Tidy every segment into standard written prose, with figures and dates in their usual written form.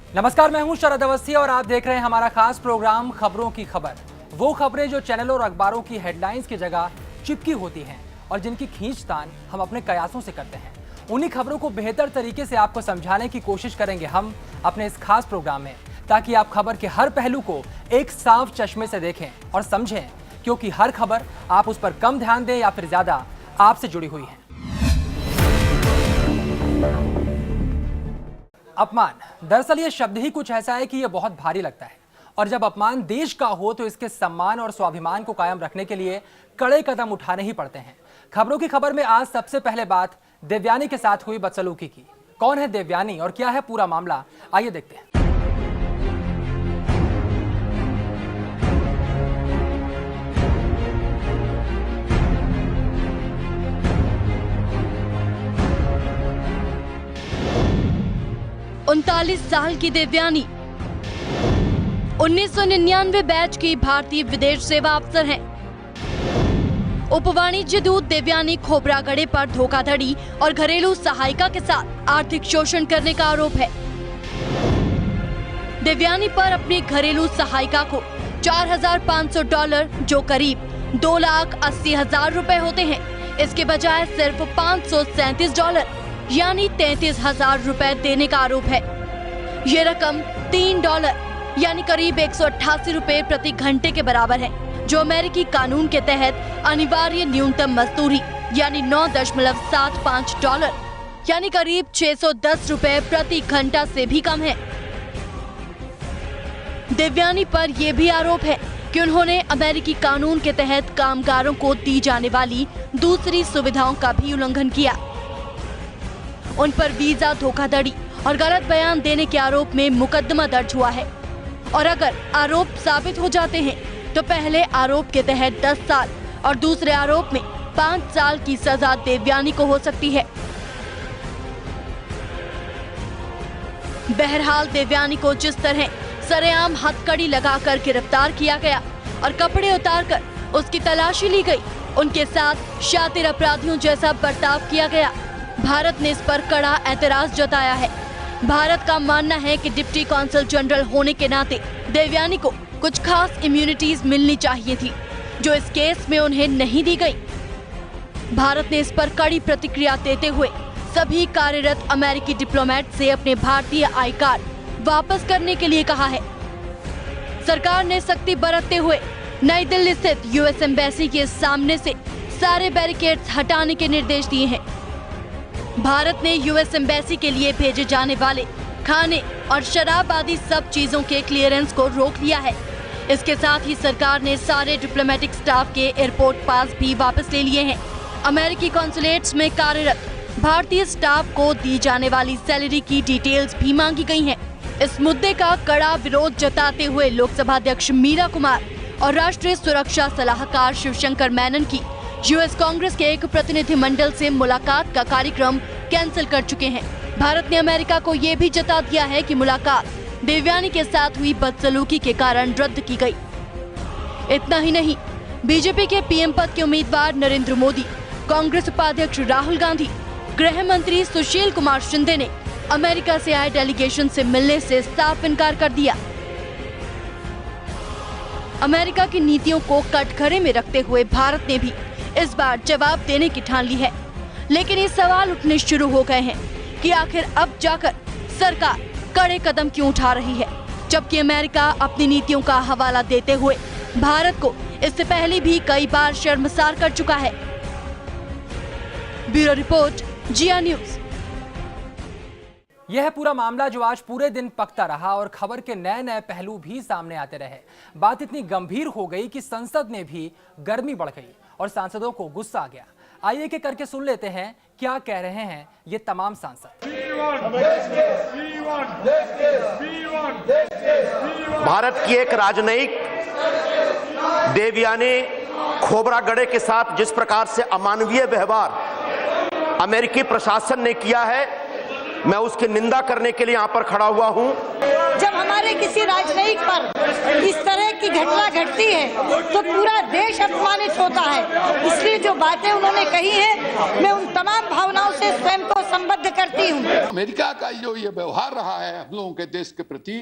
नमस्कार, मैं हूं शरद अवस्थी और आप देख रहे हैं हमारा खास प्रोग्राम खबरों की खबर। वो खबरें जो चैनलों और अखबारों की हेडलाइंस की जगह चिपकी होती हैं और जिनकी खींचतान हम अपने कयासों से करते हैं। उन्हीं खबरों को बेहतर तरीके से आपको समझाने की कोशिश करेंगे हम अपने इस खास प्रोग्राम में, ताकि आप खबर के हर पहलू को एक साफ चश्मे से देखें और समझें, क्योंकि हर खबर आप उस पर कम ध्यान दें या फिर ज्यादा आपसे जुड़ी हुई है। अपमान, दरअसल ये शब्द ही कुछ ऐसा है कि ये बहुत भारी लगता है, और जब अपमान देश का हो तो इसके सम्मान और स्वाभिमान को कायम रखने के लिए कड़े कदम उठाने ही पड़ते हैं। खबरों की खबर में आज सबसे पहले बात देवयानी के साथ हुई बदसलूकी की। कौन है देवयानी और क्या है पूरा मामला, आइए देखते हैं। उनतालीस साल की देवयानी 1999 बैच की भारतीय विदेश सेवा अफसर हैं। उपवाणिज्य दूत देवयानी खोबरागढ़े पर धोखाधड़ी और घरेलू सहायिका के साथ आर्थिक शोषण करने का आरोप है। देवयानी पर अपनी घरेलू सहायिका को $4,500, जो करीब 2,80,000 रुपए होते हैं, इसके बजाय सिर्फ $537 यानी 33,000 रुपए देने का आरोप है। ये रकम $3 यानी करीब 188 रुपए प्रति घंटे के बराबर है, जो अमेरिकी कानून के तहत अनिवार्य न्यूनतम मजदूरी यानी $9.75 यानी करीब 610 रुपए प्रति घंटा से भी कम है। देवयानी पर यह भी आरोप है कि उन्होंने अमेरिकी कानून के तहत कामगारों को दी जाने वाली दूसरी सुविधाओं का भी उल्लंघन किया। उन पर वीजा धोखाधड़ी और गलत बयान देने के आरोप में मुकदमा दर्ज हुआ है, और अगर आरोप साबित हो जाते हैं तो पहले आरोप के तहत 10 साल और दूसरे आरोप में 5 साल की सजा देवयानी को हो सकती है। बहरहाल देवयानी को जिस तरह सरेआम हथकड़ी लगाकर गिरफ्तार किया गया और कपड़े उतारकर उसकी तलाशी ली गई, उनके साथ शातिर अपराधियों जैसा बर्ताव किया गया। भारत ने इस पर कड़ा ऐतराज जताया है। भारत का मानना है कि डिप्टी कौंसल जनरल होने के नाते देवयानी को कुछ खास इम्यूनिटीज मिलनी चाहिए थी, जो इस केस में उन्हें नहीं दी गई। भारत ने इस पर कड़ी प्रतिक्रिया देते हुए सभी कार्यरत अमेरिकी डिप्लोमेट से अपने भारतीय आई कार्ड वापस करने के लिए कहा है। सरकार ने सख्ती बरतते हुए नई दिल्ली स्थित यूएस एम्बेसी के सामने से सारे बैरिकेड्स हटाने के निर्देश दिए हैं। भारत ने यूएस एम्बेसी के लिए भेजे जाने वाले खाने और शराब आदि सब चीजों के क्लियरेंस को रोक लिया है। इसके साथ ही सरकार ने सारे डिप्लोमेटिक स्टाफ के एयरपोर्ट पास भी वापस ले लिए हैं। अमेरिकी कॉन्सुलेट्स में कार्यरत भारतीय स्टाफ को दी जाने वाली सैलरी की डिटेल्स भी मांगी गई हैं। इस मुद्दे का कड़ा विरोध जताते हुए लोकसभा अध्यक्ष मीरा कुमार और राष्ट्रीय सुरक्षा सलाहकार शिवशंकर मेनन की यूएस कांग्रेस के एक प्रतिनिधिमंडल से मुलाकात का कार्यक्रम कैंसिल कर चुके हैं। भारत ने अमेरिका को ये भी जता दिया है कि मुलाकात देवयानी के साथ हुई बदसलूकी के कारण रद्द की गई। इतना ही नहीं, बीजेपी के पीएम पद के उम्मीदवार नरेंद्र मोदी, कांग्रेस उपाध्यक्ष राहुल गांधी, गृह मंत्री सुशील कुमार शिंदे ने अमेरिका से आए डेलीगेशन से मिलने से साफ इनकार कर दिया। अमेरिका की नीतियों को कटघरे में रखते हुए भारत ने भी इस बार जवाब देने की ठान ली है, लेकिन ये सवाल उठने शुरू हो गए हैं कि आखिर अब जाकर सरकार कड़े कदम क्यों उठा रही है, जबकि अमेरिका अपनी नीतियों का हवाला देते हुए भारत को इससे पहले भी कई बार शर्मसार कर चुका है। ब्यूरो रिपोर्ट, जिया न्यूज। यह है पूरा मामला जो आज पूरे दिन पकता रहा और खबर के नए नए पहलू भी सामने आते रहे। बात इतनी गंभीर हो गई कि संसद में भी गर्मी बढ़ गई और सांसदों को गुस्सा आ गया। आइए के करके सुन लेते हैं क्या कह रहे हैं ये तमाम सांसद। भारत की एक राजनयिक देवयानी खोबरागढ़े के साथ जिस प्रकार से अमानवीय व्यवहार अमेरिकी प्रशासन ने किया है, मैं उसकी निंदा करने के लिए यहाँ पर खड़ा हुआ हूँ। जब हमारे किसी राजनयिक पर इस तरह की घटना घटती है तो पूरा देश देश अपमानित होता है। इसलिए जो बातें उन्होंने कही हैं, मैं उन तमाम भावनाओं से स्वयं को संबद्ध करती हूँ। अमेरिका का जो ये व्यवहार रहा है हम लोगों के देश के प्रति,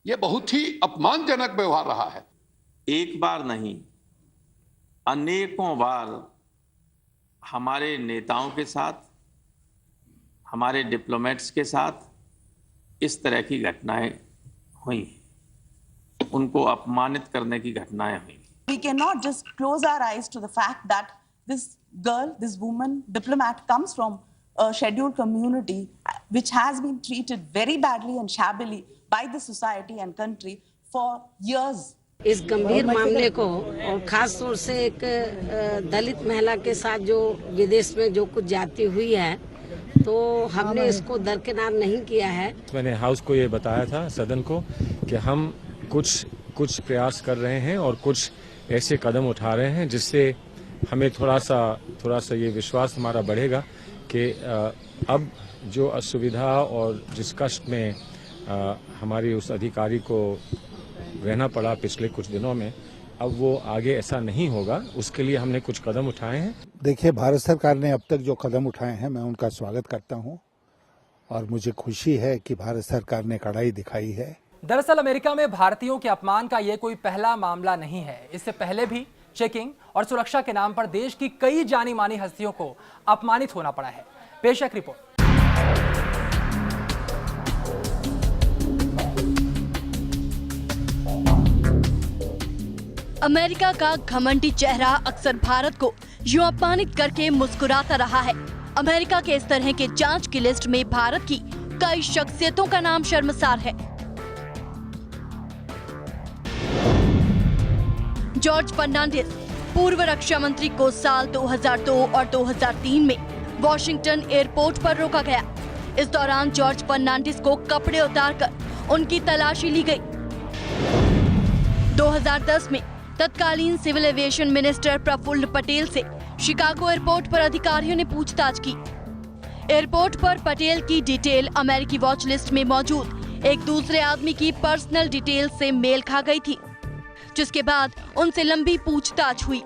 ये बहुत ही अपमानजनक व्यवहार रहा है। एक बार नहीं, अनेकों बार हमारे नेताओं के साथ, हमारे डिप्लोमेट्स के साथ इस तरह की घटनाएं हुई, उनको अपमानित करने की घटनाएं हुई। We cannot just close our eyes to the fact that this girl, this woman, diplomat comes from a scheduled community which has been treated very badly and shabbily by the society and country for years. इस गंभीर मामले को और खास तौर से एक दलित महिला के साथ जो विदेश में जो कुछ जाती हुई है, तो हमने इसको दरकिनार नहीं किया है। मैंने हाउस को ये बताया था, सदन को, कि हम कुछ प्रयास कर रहे हैं और कुछ ऐसे कदम उठा रहे हैं जिससे हमें थोड़ा सा ये विश्वास हमारा बढ़ेगा कि अब जो असुविधा और जिस कष्ट में हमारी उस अधिकारी को रहना पड़ा पिछले कुछ दिनों में, अब वो आगे ऐसा नहीं होगा। उसके लिए हमने कुछ कदम उठाए हैं। देखिए, भारत सरकार ने अब तक जो कदम उठाए हैं, मैं उनका स्वागत करता हूं और मुझे खुशी है कि भारत सरकार ने कड़ाई दिखाई है। दरअसल अमेरिका में भारतीयों के अपमान का ये कोई पहला मामला नहीं है। इससे पहले भी चेकिंग और सुरक्षा के नाम पर देश की कई जानी मानी हस्तियों को अपमानित होना पड़ा है। पेश है रिपोर्ट। अमेरिका का घमंडी चेहरा अक्सर भारत को यूं अपमानित करके मुस्कुराता रहा है। अमेरिका के इस तरह के जांच की लिस्ट में भारत की कई शख्सियतों का नाम शर्मसार है। जॉर्ज फर्नांडिस, पूर्व रक्षा मंत्री को साल 2002 और 2003 में वॉशिंगटन एयरपोर्ट पर रोका गया। इस दौरान जॉर्ज फर्नांडिस को कपड़े उतारकर उनकी तलाशी ली गई। 2010 में तत्कालीन civil aviation minister Praful Patel से शिकागो एयरपोर्ट पर अधिकारियों ने पूछताछ की। एयरपोर्ट पर पटेल की डिटेल अमेरिकी वॉच लिस्ट में मौजूद एक दूसरे आदमी की पर्सनल डिटेल से मेल खा गई थी, जिसके बाद उनसे लंबी पूछताछ हुई।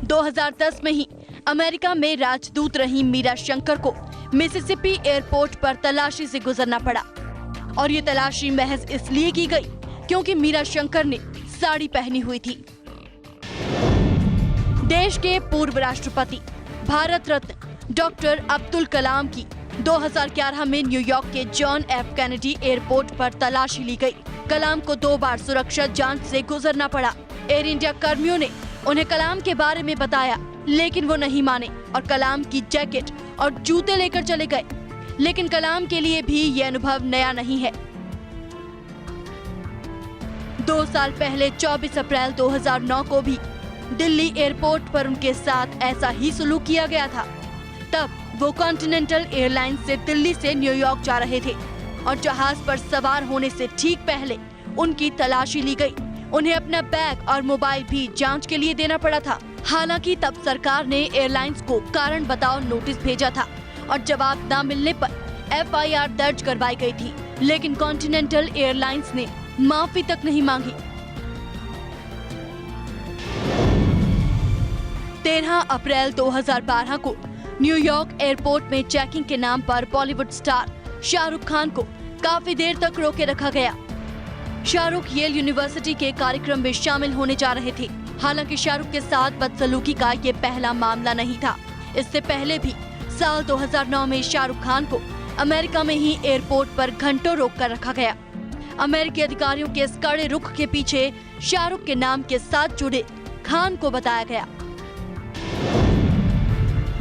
2010 में ही अमेरिका में राजदूत रही मीरा शंकर को मिसिसिपी एयरपोर्ट पर तलाशी से गुजरना पड़ा, और ये तलाशी महज इसलिए की गई क्योंकि मीरा शंकर ने साड़ी पहनी हुई थी। देश के पूर्व राष्ट्रपति भारत रत्न डॉक्टर अब्दुल कलाम की 2011 में न्यूयॉर्क के जॉन एफ कैनेडी एयरपोर्ट पर तलाशी ली गई। कलाम को 2 बार सुरक्षा जांच से गुजरना पड़ा। एयर इंडिया कर्मियों ने उन्हें कलाम के बारे में बताया, लेकिन वो नहीं माने और कलाम की जैकेट और जूते लेकर चले गए। लेकिन कलाम के लिए भी ये अनुभव नया नहीं है। 2 साल पहले 24 अप्रैल 2009 को भी दिल्ली एयरपोर्ट पर उनके साथ ऐसा ही सलूक किया गया था। तब वो कॉन्टिनेंटल एयरलाइंस से दिल्ली से न्यूयॉर्क जा रहे थे और जहाज पर सवार होने से ठीक पहले उनकी तलाशी ली गई। उन्हें अपना बैग और मोबाइल भी जांच के लिए देना पड़ा था। हालांकि तब सरकार ने एयरलाइंस को कारण बताओ नोटिस भेजा था और जवाब न मिलने पर FIR दर्ज करवाई गई थी, लेकिन कॉन्टिनेंटल एयरलाइंस ने माफी तक नहीं मांगी। 13 अप्रैल 2012 को न्यूयॉर्क एयरपोर्ट में चेकिंग के नाम पर बॉलीवुड स्टार शाहरुख खान को काफी देर तक रोके रखा गया। शाहरुख येल यूनिवर्सिटी के कार्यक्रम में शामिल होने जा रहे थे। हालांकि शाहरुख के साथ बदसलूकी का ये पहला मामला नहीं था। इससे पहले भी साल 2009 में शाहरुख खान को अमेरिका में ही एयरपोर्ट पर घंटों रोक कर रखा गया। अमेरिकी अधिकारियों के इस कड़े रुख के पीछे शाहरुख के नाम के साथ जुड़े खान को बताया गया।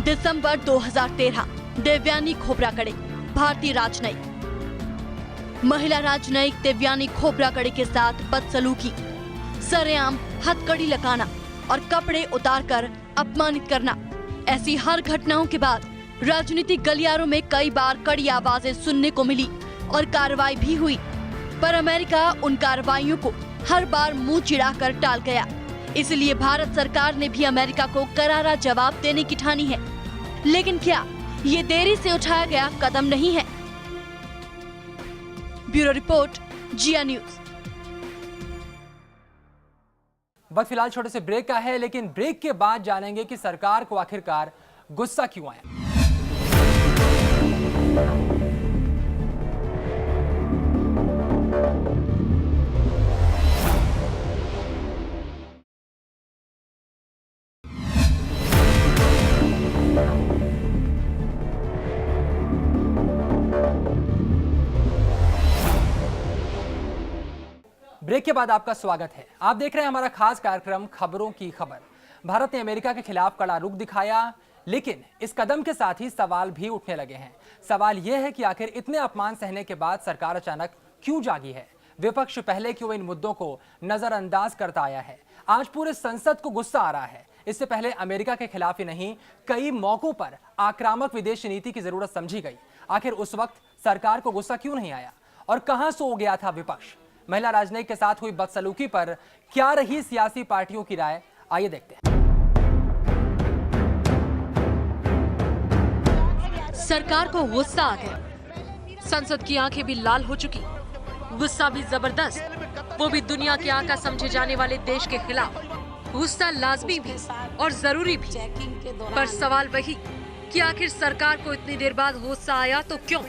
दिसंबर 2013, देवयानी खोब्रागड़े, भारतीय राजनयिक। महिला राजनयिक देवयानी खोब्रागड़े के साथ बदसलूकी, सरेआम हथकड़ी लगाना और कपड़े उतारकर अपमानित करना, ऐसी हर घटनाओं के बाद राजनीतिक गलियारों में कई बार कड़ी आवाजें सुनने को मिली और कार्रवाई भी हुई, पर अमेरिका उन कार्रवाइयों को हर बार मुंह चिढ़ाकर टाल गया। इसलिए भारत सरकार ने भी अमेरिका को करारा जवाब देने की ठानी है। लेकिन क्या ये देरी से उठाया गया कदम नहीं है? ब्यूरो रिपोर्ट, जिया न्यूज। वक्त फिलहाल छोटे से ब्रेक का है, लेकिन ब्रेक के बाद जानेंगे कि सरकार को आखिरकार गुस्सा क्यों आया। ब्रेक के बाद आपका स्वागत है। आप देख रहे हैं हमारा खास कार्यक्रम खबरों की खबर। भारत ने अमेरिका के खिलाफ कड़ा रुख दिखाया, लेकिन इस कदम के साथ ही सवाल भी उठने लगे हैं। सवाल यह है कि आखिर इतने अपमान सहने के बाद सरकार अचानक क्यों जागी है? विपक्ष पहले क्यों इन मुद्दों को नजरअंदाज करता आया है? आज पूरे संसद को गुस्सा आ रहा है। इससे पहले अमेरिका के खिलाफ ही नहीं, कई मौकों पर आक्रामक विदेश नीति की जरूरत समझी गई। आखिर उस वक्त सरकार को गुस्सा क्यों नहीं आया और कहां सो गया था विपक्ष? महिला राजनयिक के साथ हुई बदसलूकी पर क्या रही सियासी पार्टियों की राय? आइए देखते हैं। सरकार को गुस्सा आ गया। संसद की आंखें भी लाल हो चुकी, गुस्सा भी जबरदस्त, वो भी दुनिया के आका समझे जाने वाले देश के खिलाफ। गुस्सा लाजमी भी और जरूरी भी, पर सवाल वही कि आखिर सरकार को इतनी देर बाद गुस्सा आया तो क्यों?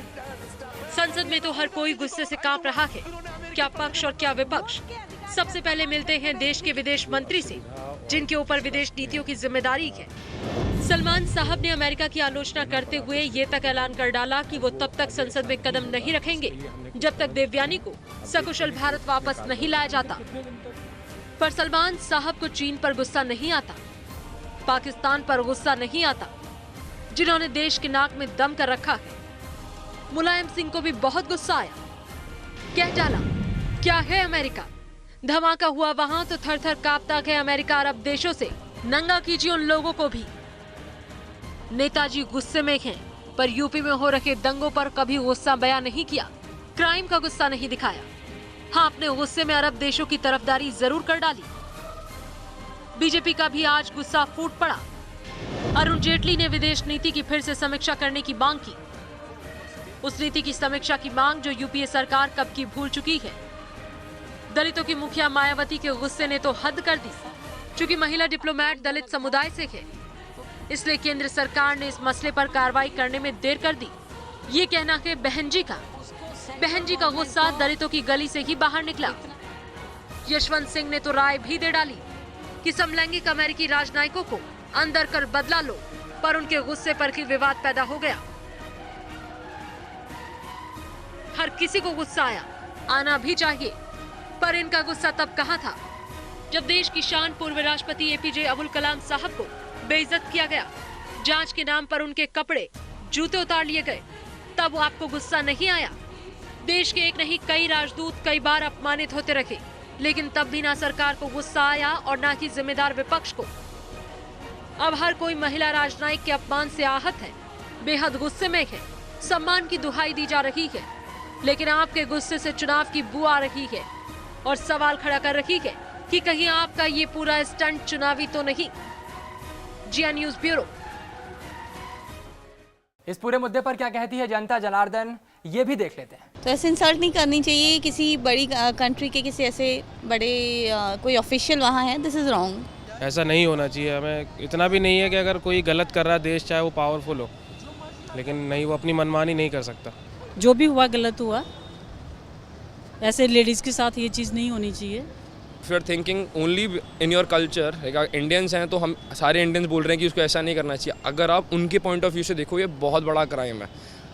संसद में तो हर कोई गुस्से से कांप रहा है, क्या पक्ष और क्या विपक्ष। सबसे पहले मिलते हैं देश के विदेश मंत्री से, जिनके ऊपर विदेश नीतियों की जिम्मेदारी है। सलमान साहब ने अमेरिका की आलोचना करते हुए ये तक ऐलान कर डाला कि वो तब तक संसद में कदम नहीं रखेंगे जब तक देवयानी को सकुशल भारत वापस नहीं लाया जाता। पर सलमान साहब को चीन पर गुस्सा नहीं आता, पाकिस्तान पर गुस्सा नहीं आता, जिन्होंने देश के नाक में दम कर रखा है। मुलायम सिंह को भी बहुत गुस्सा आया, कह डाला क्या है अमेरिका, धमाका हुआ वहां तो थर थर कांपता है अमेरिका अरब देशों से, नंगा कीजिए उन लोगों को भी। नेताजी गुस्से में हैं, पर यूपी में हो रखे दंगों पर कभी गुस्सा बयां नहीं किया, क्राइम का गुस्सा नहीं दिखाया। हाँ, अपने गुस्से में अरब देशों की तरफदारी जरूर कर डाली। बीजेपी का भी आज गुस्सा फूट पड़ा। अरुण जेटली ने विदेश नीति की फिर से समीक्षा करने की मांग की। उस नीति की समीक्षा की मांग जो यूपीए सरकार कब की भूल चुकी है। दलितों की मुखिया मायावती के गुस्से ने तो हद कर दी। चूंकि महिला डिप्लोमेट दलित समुदाय से है, इसलिए केंद्र सरकार ने इस मसले पर कार्रवाई करने में देर कर दी। ये कहना है बहन जी का गुस्सा दलितों की गली से ही बाहर निकला। यशवंत सिंह ने तो राय भी दे डाली कि समलैंगिक अमेरिकी राजनयिकों को अंदर कर बदला लो, पर उनके गुस्से पर ही विवाद पैदा हो गया। हर किसी को गुस्सा आना भी चाहिए, पर इनका गुस्सा तब कहां था जब देश की शान पूर्व राष्ट्रपति एपीजे अब्दुल कलाम साहब को बेइज्जत किया गया, जांच के नाम पर उनके कपड़े जूते उतार लिए गए। तब आपको गुस्सा नहीं आया? देश के एक नहीं कई राजदूत कई बार अपमानित होते रहे, लेकिन तब भी ना सरकार को गुस्सा आया और ना ही जिम्मेदार विपक्ष को। अब हर कोई महिला राजनयिक के अपमान से आहत है, बेहद गुस्से में है, सम्मान की दुहाई दी जा रही है, लेकिन आपके गुस्से से चुनाव की बू आ रही है और सवाल खड़ा कर रही है कि कहीं आपका ये पूरा स्टंट चुनावी तो नहीं। जिया न्यूज ब्यूरो। इस पूरे मुद्दे पर क्या कहती है जनता जनार्दन, ये भी देख लेते हैं। तो ऐसे इंसल्ट नहीं करनी चाहिए किसी बड़ी कंट्री के, किसी ऐसे बड़े कोई ऑफिशियल वहाँ है। This is wrong. ऐसा नहीं होना चाहिए। हमें इतना भी नहीं है कि अगर कोई गलत कर रहा है देश, चाहे वो पावरफुल हो, लेकिन नहीं, वो अपनी मनमानी नहीं कर सकता। जो भी हुआ गलत हुआ, ऐसे लेडीज़ के साथ ये चीज़ नहीं होनी चाहिए। If you are thinking only in your culture, Indians हैं तो हम सारे इंडियंस बोल रहे हैं कि उसको ऐसा नहीं करना चाहिए। अगर आप उनके पॉइंट ऑफ व्यू से देखो, ये बहुत बड़ा क्राइम है।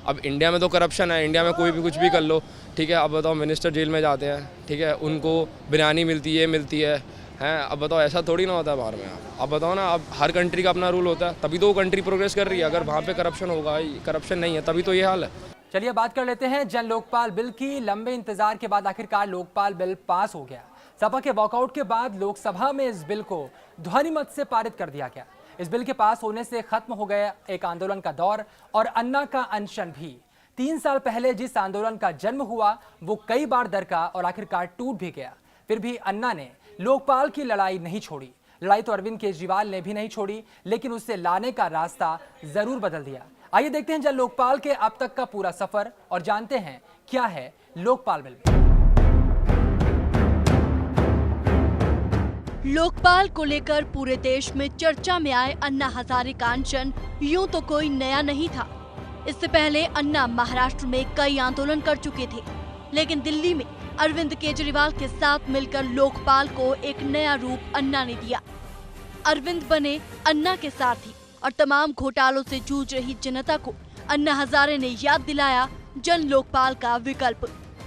अब इंडिया में तो करप्शन है, इंडिया में कोई भी कुछ भी कर लो, ठीक है। अब बताओ मिनिस्टर जेल में जाते हैं, ठीक है, उनको बिरयानी मिलती है हैं। अब बताओ ऐसा थोड़ी ना होता है बाहर में। अब बताओ ना, अब हर कंट्री का अपना रूल होता है, तभी तो वो कंट्री प्रोग्रेस कर रही है। अगर वहाँ पे करप्शन होगा, करप्शन नहीं है, तभी तो ये हाल है। चलिए बात कर लेते हैं जन लोकपाल बिल की। लंबे इंतजार के बाद आखिरकार लोकपाल बिल पास हो गया। सपा के वॉकआउट के बाद लोकसभा में इस बिल को ध्वनिमत से पारित कर दिया गया। इस बिल के पास होने से खत्म हो गया एक आंदोलन का दौर और अन्ना का अनशन भी। 3 साल पहले जिस आंदोलन का जन्म हुआ वो कई बार दरका और आखिरकार टूट भी गया। फिर भी अन्ना ने लोकपाल की लड़ाई नहीं छोड़ी। लड़ाई तो अरविंद केजरीवाल ने भी नहीं छोड़ी, लेकिन उससे लाने का रास्ता जरूर बदल दिया। आइए देखते हैं जन लोकपाल के अब तक का पूरा सफर और जानते हैं क्या है लोकपाल बिल। लोकपाल को लेकर पूरे देश में चर्चा में आए अन्ना हजारे का अनशन यूं तो कोई नया नहीं था। इससे पहले अन्ना महाराष्ट्र में कई आंदोलन कर चुके थे, लेकिन दिल्ली में अरविंद केजरीवाल के साथ मिलकर लोकपाल को एक नया रूप अन्ना ने दिया। अरविंद बने अन्ना के सारथी और तमाम घोटालों से जूझ रही जनता को अन्ना हजारे ने याद दिलाया जन लोकपाल का विकल्प,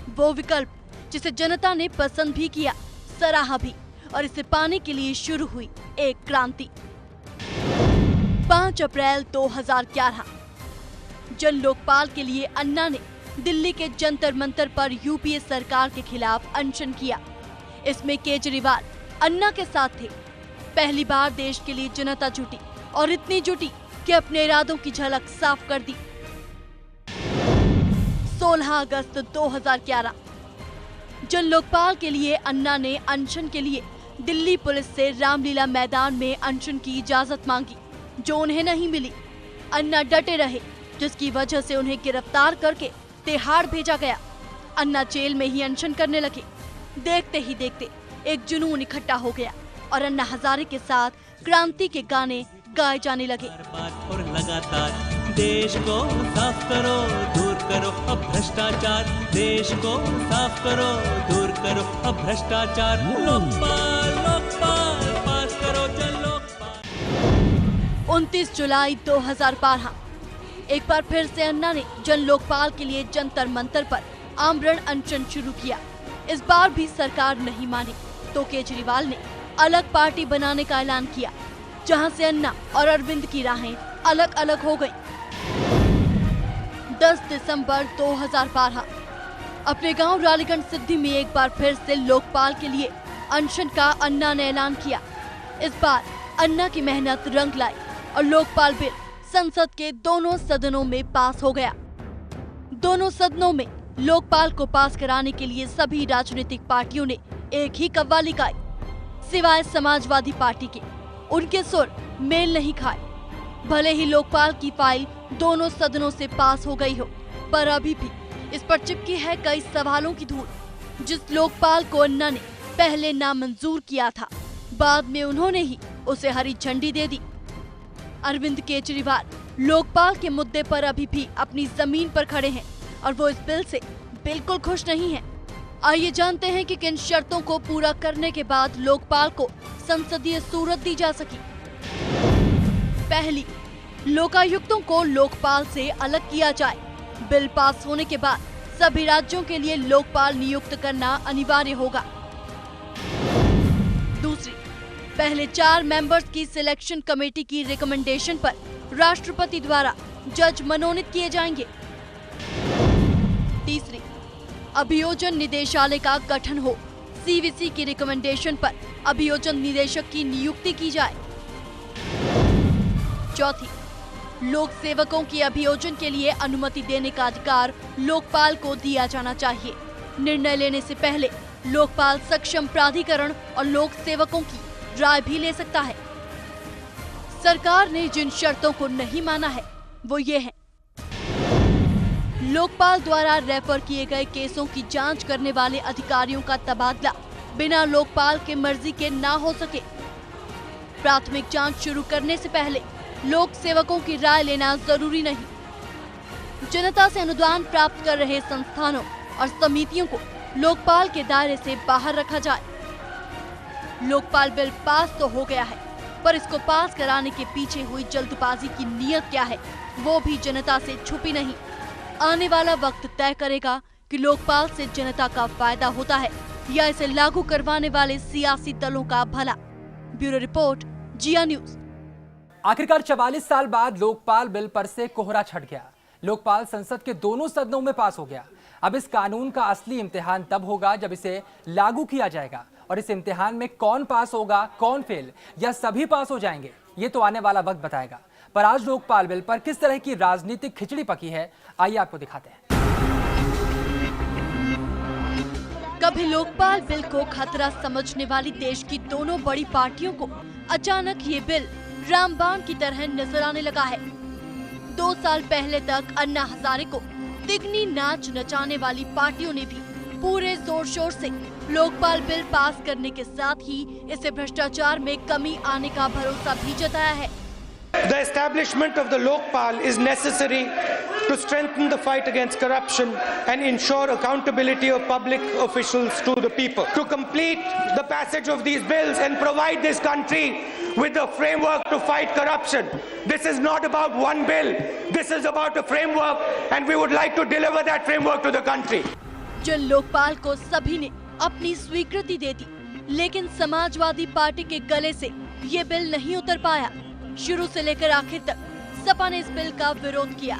वो विकल्प जिसे जनता ने पसंद भी किया, सराहा भी, और इसे पाने के लिए शुरू हुई एक क्रांति। 5 अप्रैल 2011 जन लोकपाल के लिए अन्ना ने दिल्ली के जंतर मंतर पर यूपीए सरकार के खिलाफ अनशन किया। इसमें केजरीवाल अन्ना के साथ थे। पहली बार देश के लिए जनता जुटी और इतनी जुटी कि अपने इरादों की झलक साफ कर दी। 16 अगस्त 2011 जन लोकपाल के लिए अन्ना ने अनशन के लिए दिल्ली पुलिस से रामलीला मैदान में अनशन की इजाजत मांगी, जो उन्हें नहीं मिली। अन्ना डटे रहे, जिसकी वजह से उन्हें गिरफ्तार करके तिहाड़ भेजा गया। अन्ना जेल में ही अनशन करने लगे। देखते ही देखते एक जुनून इकट्ठा हो गया और अन्ना हजारे के साथ क्रांति के गाने गाए जाने लगे। और लगातार देश को साफ करो, दूर करो अब भ्रष्टाचार, देश को साफ करो, दूर करो अब भ्रष्टाचार, लोकपाल लोकपाल पास करो जन लोकपाल। 29 जुलाई 2012 एक बार फिर से अन्ना ने जन लोकपाल के लिए जंतर मंतर पर आमरण अनशन शुरू किया। इस बार भी सरकार नहीं मानी तो केजरीवाल ने अलग पार्टी बनाने का ऐलान किया, जहां से अन्ना और अरविंद की राहें अलग अलग हो गईं। 10 दिसंबर 2012 अपने गांव रालीगंज सिद्धि में एक बार फिर से लोकपाल के लिए अनशन का अन्ना ने ऐलान किया। इस बार अन्ना की मेहनत रंग लाई और लोकपाल बिल संसद के दोनों सदनों में पास हो गया। दोनों सदनों में लोकपाल को पास कराने के लिए सभी राजनीतिक पार्टियों ने एक ही कव्वाली गाई, सिवाय समाजवादी पार्टी के। उनके सुर मेल नहीं खाए। भले ही लोकपाल की फाइल दोनों सदनों से पास हो गई हो, पर अभी भी इस पर चिपकी है कई सवालों की धूल। जिस लोकपाल को अन्ना ने पहले नामंजूर किया था, बाद में उन्होंने ही उसे हरी झंडी दे दी। अरविंद केजरीवाल लोकपाल के मुद्दे पर अभी भी अपनी जमीन पर खड़े हैं और वो इस बिल से बिल्कुल खुश नहीं हैं। आइए जानते हैं कि किन शर्तों को पूरा करने के बाद लोकपाल को संसदीय सूरत दी जा सकी। पहली, लोकायुक्तों को लोकपाल से अलग किया जाए। बिल पास होने के बाद सभी राज्यों के लिए लोकपाल नियुक्त करना अनिवार्य होगा। दूसरी, पहले 4 मेंबर्स की सिलेक्शन कमेटी की रिकमेंडेशन पर राष्ट्रपति द्वारा जज मनोनीत किए जाएंगे। तीसरी, अभियोजन निदेशालय का गठन हो। सीवीसी की रिकमेंडेशन पर अभियोजन निदेशक की नियुक्ति की जाए। चौथी, लोक सेवकों की अभियोजन के लिए अनुमति देने का अधिकार लोकपाल को दिया जाना चाहिए। निर्णय लेने से पहले लोकपाल सक्षम प्राधिकरण और लोक सेवकों की राय भी ले सकता है। सरकार ने जिन शर्तों को नहीं माना है वो ये है: लोकपाल द्वारा रेफर किए गए केसों की जांच करने वाले अधिकारियों का तबादला बिना लोकपाल के मर्जी के ना हो सके। प्राथमिक जांच शुरू करने से पहले लोक सेवकों की राय लेना जरूरी नहीं। जनता से अनुदान प्राप्त कर रहे संस्थानों और समितियों को लोकपाल के दायरे से बाहर रखा जाए। लोकपाल बिल पास तो हो गया है, पर इसको पास कराने के पीछे हुई जल्दबाजी की नीयत क्या है, वो भी जनता से छुपी नहीं। आने वाला वक्त तय करेगा कि लोकपाल से जनता का फायदा होता है या इसे लागू करवाने वाले सियासी दलों का भला। ब्यूरो रिपोर्ट, जिया न्यूज। आखिरकार 44 साल बाद लोकपाल बिल पर से कोहरा छट गया। लोकपाल संसद के दोनों सदनों में पास हो गया। अब इस कानून का असली इम्तिहान तब होगा जब इसे लागू किया जाएगा, और इस इम्तिहान में कौन पास होगा, कौन फेल, या सभी पास हो जाएंगे, ये तो आने वाला वक्त बताएगा। पर आज लोकपाल बिल पर किस तरह की राजनीतिक खिचड़ी पकी है, आइए आपको दिखाते हैं। कभी लोकपाल बिल को खतरा समझने वाली देश की दोनों बड़ी पार्टियों को अचानक ये बिल रामबाण की तरह नजर आने लगा है। 2 साल पहले तक अन्ना हजारे को तिगनी नाच नचाने वाली पार्टियों ने भी पूरे जोर शोर से लोकपाल बिल पास करने के साथ ही इसे भ्रष्टाचार में कमी आने का भरोसा भी जताया है। The establishment of the Lokpal is necessary to strengthen the fight against corruption and ensure accountability of public officials to the people. To complete the passage of these bills and provide this country with a framework to fight corruption. This is not about one bill. This is about a framework, and we would like to deliver that framework to the country. जन लोकपाल को सभी ने अपनी स्वीकृति दे दी, लेकिन Samajwadi party के गले से ये बिल नहीं उतर पाया। शुरू से लेकर आखिर तक सपा ने इस बिल का विरोध किया।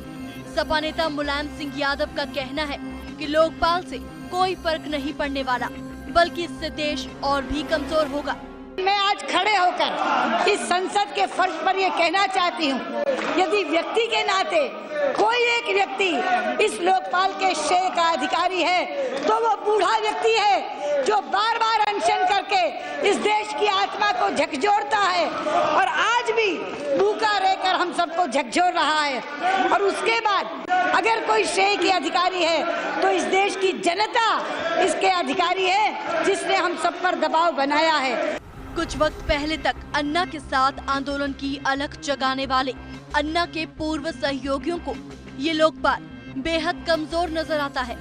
सपा नेता मुलायम सिंह यादव का कहना है कि लोकपाल से कोई फर्क नहीं पड़ने वाला, बल्कि इससे देश और भी कमजोर होगा। मैं आज खड़े होकर इस संसद के फर्श पर ये कहना चाहती हूँ, यदि व्यक्ति के नाते कोई एक व्यक्ति इस लोकपाल के श्रेय का अधिकारी है तो वो बूढ़ा व्यक्ति है जो बार बार अनशन करके इस देश की आत्मा को झकझोरता है और आज भी भूखा रहकर हम सबको झकझोर रहा है। और उसके बाद अगर कोई श्रेय की अधिकारी है तो इस देश की जनता इसके अधिकारी है, जिसने हम सब पर दबाव बनाया है। कुछ वक्त पहले तक अन्ना के साथ आंदोलन की अलख जगाने वाले अन्ना के पूर्व सहयोगियों को ये लोकपाल बेहद कमजोर नजर आता है।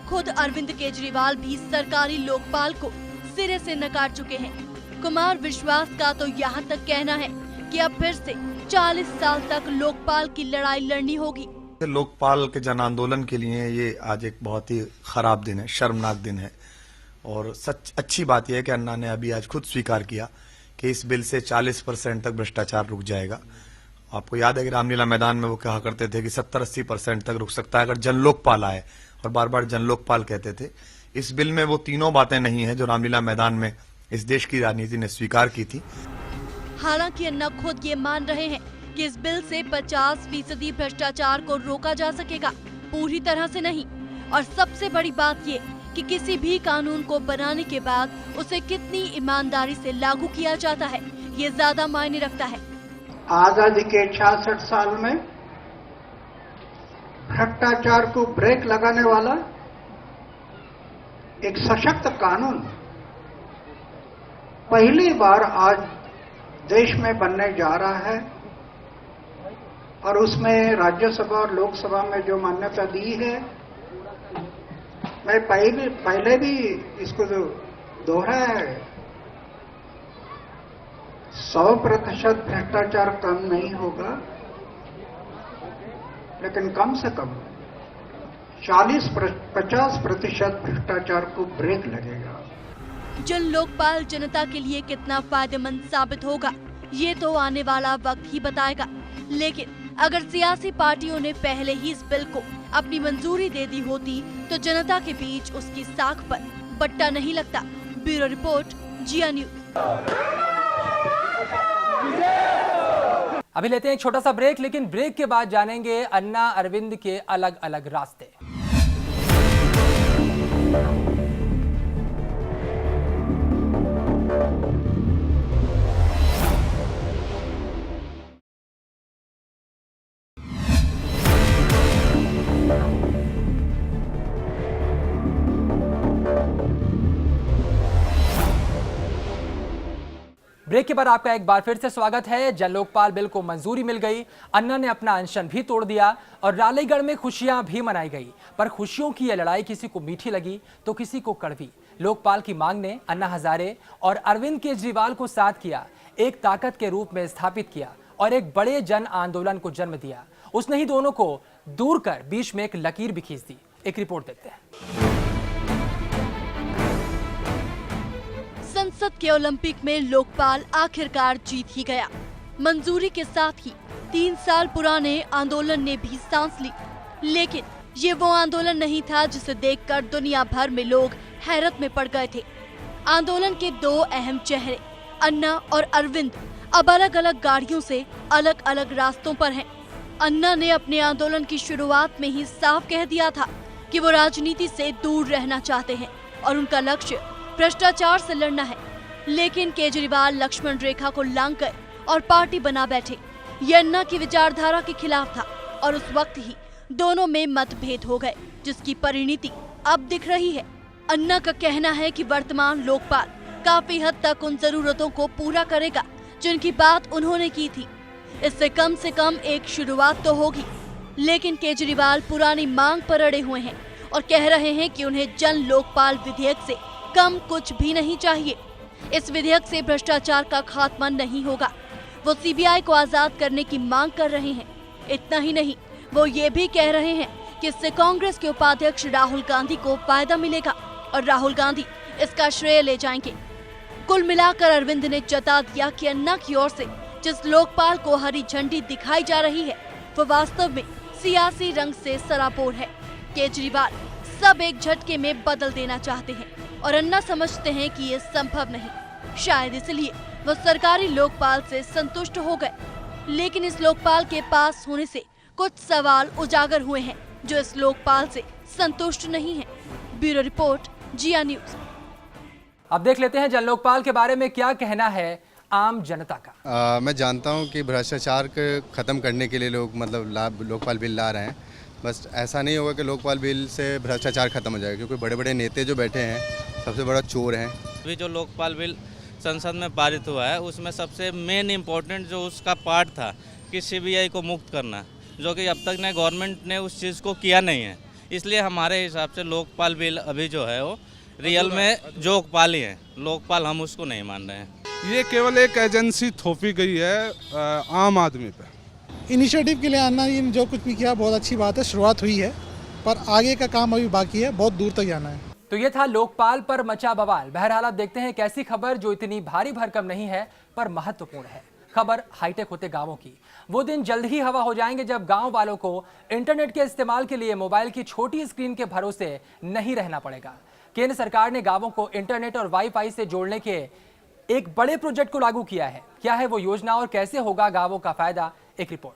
खुद अरविंद केजरीवाल भी सरकारी लोकपाल को सिरे से नकार चुके हैं। कुमार विश्वास का तो यहाँ तक कहना है कि अब फिर से 40 साल तक लोकपाल की लड़ाई लड़नी होगी। लोकपाल के जन आंदोलन के लिए ये आज एक बहुत ही खराब दिन है, शर्मनाक दिन है। और सच अच्छी बात यह है कि अन्ना ने अभी आज खुद स्वीकार किया कि इस बिल से 40% तक भ्रष्टाचार रुक जाएगा। आपको याद है कि रामलीला मैदान में वो कहा करते थे कि 70-80% तक रुक सकता है अगर जन लोकपाल आए, और बार बार जन लोकपाल कहते थे। इस बिल में वो तीनों बातें नहीं है जो रामलीला मैदान में इस देश की राजनीति ने स्वीकार की थी। हालांकि अन्ना खुद ये मान रहे हैं कि इस बिल से 50% भ्रष्टाचार को रोका जा सकेगा, पूरी तरह से नहीं। और सबसे बड़ी बात ये कि किसी भी कानून को बनाने के बाद उसे कितनी ईमानदारी से लागू किया जाता है, ये ज्यादा मायने रखता है। आजादी के 66 साल में भ्रष्टाचार को ब्रेक लगाने वाला एक सशक्त कानून पहली बार आज देश में बनने जा रहा है, और उसमें राज्यसभा और लोकसभा में जो मान्यता दी है, मैं पहले भी इसको जो दोहराया है, 100% भ्रष्टाचार कम नहीं होगा, लेकिन कम से कम 40-50% भ्रष्टाचार को ब्रेक लगेगा। जन लोकपाल जनता के लिए कितना फायदेमंद साबित होगा, ये तो आने वाला वक्त ही बताएगा। लेकिन अगर सियासी पार्टियों ने पहले ही इस बिल को अपनी मंजूरी दे दी होती तो जनता के बीच उसकी साख पर बट्टा नहीं लगता। ब्यूरो रिपोर्ट, जिया न्यूज। अभी लेते हैं एक छोटा सा ब्रेक, लेकिन ब्रेक के बाद जानेंगे अन्ना अरविंद के अलग अलग रास्ते। ब्रेक के बाद आपका एक बार फिर से स्वागत है। जन लोकपाल बिल को मंजूरी मिल गई, अन्ना ने अपना अनशन भी तोड़ दिया और रालीगढ़ में खुशियां भी मनाई गई। पर खुशियों की यह लड़ाई किसी को मीठी लगी तो किसी को कड़वी। लोकपाल की मांग ने अन्ना हजारे और अरविंद केजरीवाल को साथ किया, एक ताकत के रूप में स्थापित किया और एक बड़े जन आंदोलन को जन्म दिया। उसने ही दोनों को दूर कर बीच में एक लकीर भी खींच दी। एक रिपोर्ट देखते हैं। संसद के ओलंपिक में लोकपाल आखिरकार जीत ही गया। मंजूरी के साथ ही 3 साल पुराने आंदोलन ने भी सांस ली। लेकिन ये वो आंदोलन नहीं था जिसे देखकर दुनिया भर में लोग हैरत में पड़ गए थे। आंदोलन के 2 अहम चेहरे अन्ना और अरविंद अब अलग अलग गाड़ियों से अलग अलग रास्तों पर हैं। अन्ना ने अपने आंदोलन की शुरुआत में ही साफ कह दिया था कि वो राजनीति से दूर रहना चाहते हैं और उनका लक्ष्य भ्रष्टाचार से लड़ना है। लेकिन केजरीवाल लक्ष्मण रेखा को लांघ गए और पार्टी बना बैठे। ये अन्ना की विचारधारा के खिलाफ था और उस वक्त ही दोनों में मतभेद हो गए, जिसकी परिणति अब दिख रही है। अन्ना का कहना है कि वर्तमान लोकपाल काफी हद तक उन जरूरतों को पूरा करेगा जिनकी बात उन्होंने की थी। इससे कम एक शुरुआत तो होगी, लेकिन केजरीवाल पुरानी मांग पर अड़े हुए हैं और कह रहे हैं कि उन्हें जन लोकपाल विधेयक से कम कुछ भी नहीं चाहिए। इस विधेयक से भ्रष्टाचार का खात्मा नहीं होगा। वो सीबीआई को आजाद करने की मांग कर रहे हैं। इतना ही नहीं, वो ये भी कह रहे हैं कि इससे कांग्रेस के उपाध्यक्ष राहुल गांधी को फायदा मिलेगा और राहुल गांधी इसका श्रेय ले जाएंगे। कुल मिलाकर अरविंद ने जता दिया कि अन्ना की ओर से जिस लोकपाल को हरी झंडी दिखाई जा रही है वो वास्तव में सियासी रंग से सराबोर है। केजरीवाल सब एक झटके में बदल देना चाहते हैं और अन्ना समझते हैं कि ये संभव नहीं। शायद इसलिए वो सरकारी लोकपाल से संतुष्ट हो गए, लेकिन इस लोकपाल के पास होने से कुछ सवाल उजागर हुए हैं जो इस लोकपाल से संतुष्ट नहीं है। ब्यूरो रिपोर्ट, जिया न्यूज। अब देख लेते हैं जन लोकपाल के बारे में क्या कहना है आम जनता का। मैं जानता हूं कि भ्रष्टाचार को ख़त्म करने के लिए लोग लोकपाल बिल ला रहे हैं। बस ऐसा नहीं होगा कि लोकपाल बिल से भ्रष्टाचार खत्म हो जाएगा, क्योंकि बड़े बड़े नेता जो बैठे हैं सबसे बड़ा चोर हैं। अभी जो लोकपाल बिल संसद में पारित हुआ है उसमें सबसे मेन इम्पोर्टेंट जो उसका पार्ट था कि सीबीआई को मुक्त करना, जो कि अब तक गवर्नमेंट ने उस चीज़ को किया नहीं है। इसलिए हमारे हिसाब से लोकपाल बिल अभी जो है वो रियल में जोकपाल ही है, लोकपाल हम उसको नहीं मान रहे हैं। ये केवल एक एजेंसी थोपी गई है आम आदमी पे। इनिशिएटिव के लिए आना, ये जो कुछ भी किया बहुत अच्छी बात है, शुरुआत हुई है, पर आगे का काम अभी बाकी है, बहुत दूर तक जाना है। तो ये था लोकपाल पर मचा बवाल। बहरहाल आप देखते हैं एक ऐसी खबर जो इतनी भारी भरकम नहीं है पर महत्वपूर्ण है। खबर हाईटेक होते गांवों की। वो दिन जल्द ही हवा हो जाएंगे जब गांव वालों को इंटरनेट के इस्तेमाल के लिए मोबाइल की छोटी स्क्रीन के भरोसे नहीं रहना पड़ेगा। केंद्र सरकार ने गांवों को इंटरनेट और वाईफाई से जोड़ने के एक बड़े प्रोजेक्ट को लागू किया है। क्या है वो योजना और कैसे होगा गांवों का फायदा, एक रिपोर्ट।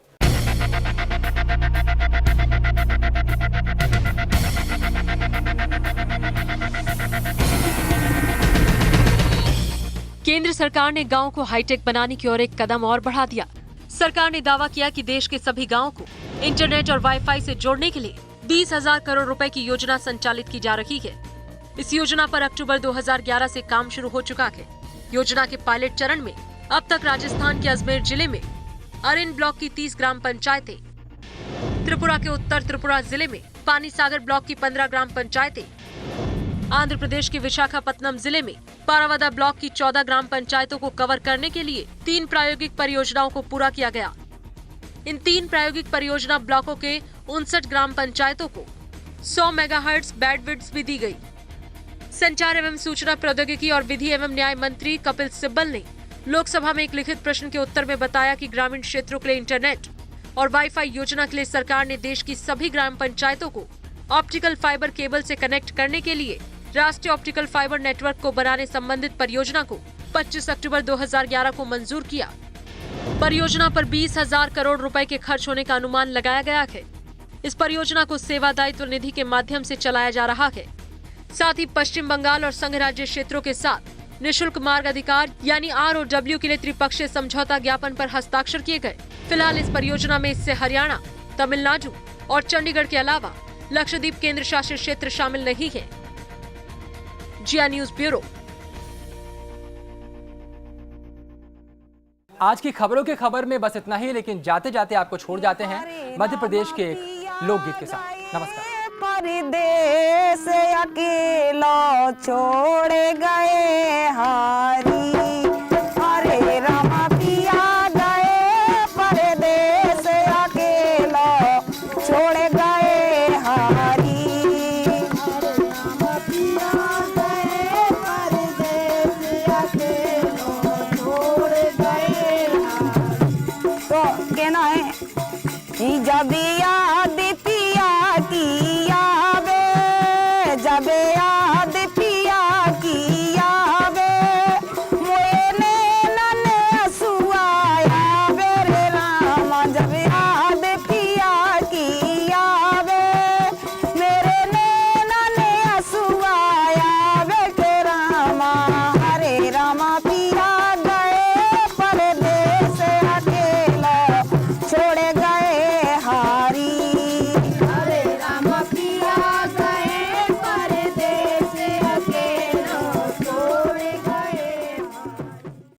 केंद्र सरकार ने गांव को हाईटेक बनाने की ओर एक कदम और बढ़ा दिया। सरकार ने दावा किया कि देश के सभी गांवों को इंटरनेट और वाईफाई से जोड़ने के लिए 20,000 करोड़ रुपए की योजना संचालित की जा रही है। इस योजना पर अक्टूबर 2011 से काम शुरू हो चुका है। योजना के पायलट चरण में अब तक राजस्थान के अजमेर जिले में अरिन ब्लॉक की 30 ग्राम पंचायतें, त्रिपुरा के उत्तर त्रिपुरा जिले में पानी सागर ब्लॉक की 15 ग्राम पंचायतें, आंध्र प्रदेश के विशाखापत्तनम जिले में पारावादा ब्लॉक की 14 ग्राम पंचायतों को कवर करने के लिए 3 प्रायोगिक परियोजनाओं को पूरा किया गया। इन 3 प्रायोगिक परियोजना ब्लॉकों के 59 ग्राम पंचायतों को 100 मेगाहर्ट्ज बैंडविड्थ भी दी गई। संचार एवं सूचना प्रौद्योगिकी और विधि एवं न्याय मंत्री कपिल सिब्बल ने लोकसभा में एक लिखित प्रश्न के उत्तर में बताया कि ग्रामीण क्षेत्रों के लिए इंटरनेट और वाईफाई योजना के लिए सरकार ने देश की सभी ग्राम पंचायतों को ऑप्टिकल फाइबर केबल से कनेक्ट करने के लिए राष्ट्रीय ऑप्टिकल फाइबर नेटवर्क को बनाने संबंधित परियोजना को 25 अक्टूबर 2011 को मंजूर किया। परियोजना पर 20,000 करोड़ रुपए के खर्च होने का अनुमान लगाया गया है। इस परियोजना को सेवा दायित्व निधि के माध्यम से चलाया जा रहा है। साथ ही पश्चिम बंगाल और संघ राज्य क्षेत्रों के साथ निशुल्क मार्ग अधिकार यानी ROW के लिए त्रिपक्षीय समझौता ज्ञापन पर हस्ताक्षर किए गए। फिलहाल इस परियोजना में इससे हरियाणा, तमिलनाडु और चंडीगढ़ के अलावा लक्षद्वीप केंद्र शासित क्षेत्र शामिल नहीं है। जिया न्यूज ब्यूरो। आज की खबरों के खबर में बस इतना ही, लेकिन जाते जाते आपको छोड़ जाते हैं मध्य प्रदेश के एक लोकगीत के साथ। नमस्कार। परदेस अकेला छोड़ गए हारी, हरे रामा पिया गए परदेस अकेला छोड़ गए हारी, तो कहना है जब